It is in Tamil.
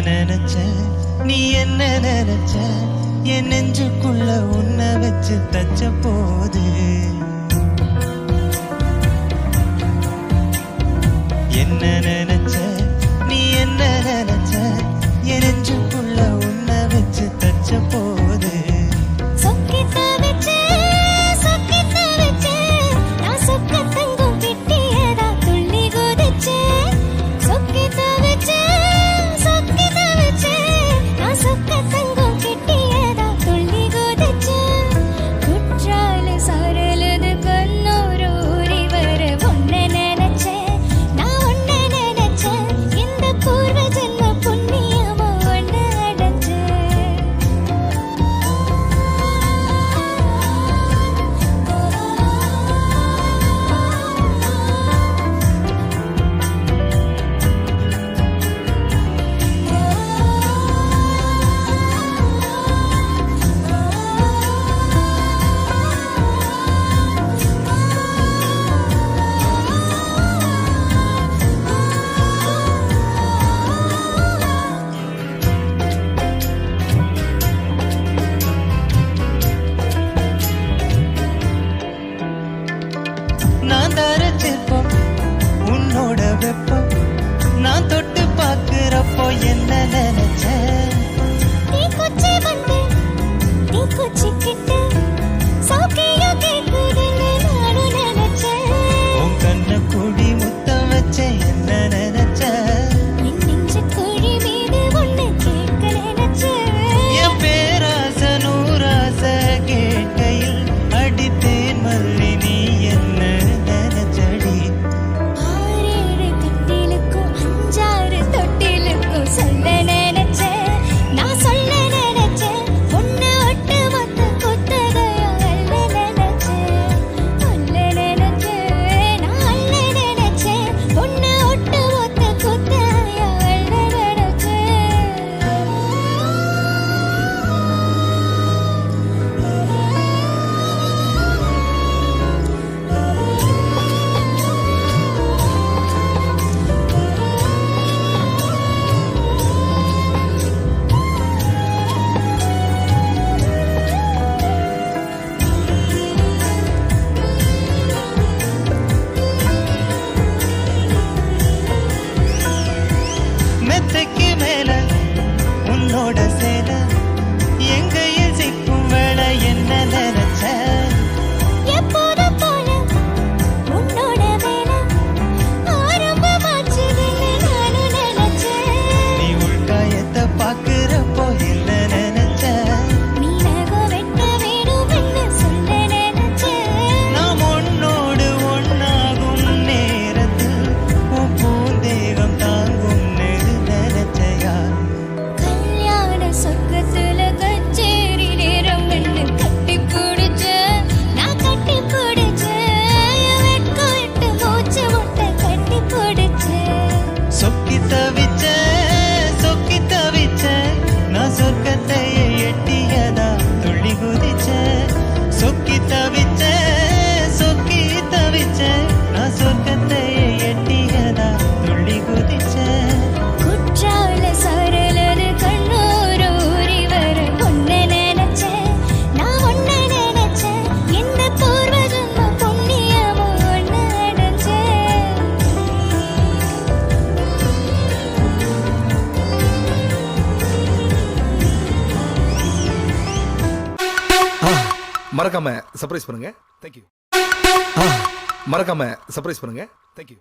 நினைச்ச நீ என்ன நினைச்ச என் நெஞ்சுக்குள்ள உன்னை வச்சு தச்ச போது என்ன நினைச்ச நீ என்ன நினைச்ச என் நெஞ்சுக்குள்ள உன்னை வச்சு தச்ச போது நான் தரச்சிருப்போம் உன்னோட வெப்பம் நான் தொட்டு பார்க்கிறப்போ என்ன நினைச்ச உன் கண்ண கூடி முத்தம் வச்ச என்ன நினைச்ச என் பேராச நூராச கேட்கையில் அடித்தேன் மல்லி நீ என்ன மெத்தைக்கு மேல உன்னோட சேல எங்கையில் சிக்கும் வேலை என்ன நினைச்ச நீ உள்காயத்தை பாக்குறப்போ என்ன நினைச்ச நாம் உன்னோடு ஒன்னாகும் நேரத்தில் உன் பூந்தேகம் தாங்கும் சொக்கி தவிச்ச நான் சொர்க்கத்தை எட்டியதா துள்ளி குதிச்ச சொக்கி தவிச்ச நான் சொர்க்கத்தை எட்டியதா துள்ளி குதிச்ச மறக்காம சர்ப்ரைஸ் பண்ணுங்க. தேங்க்யூ. மறக்காம சர்ப்ரைஸ் பண்ணுங்க. தேங்க்யூ.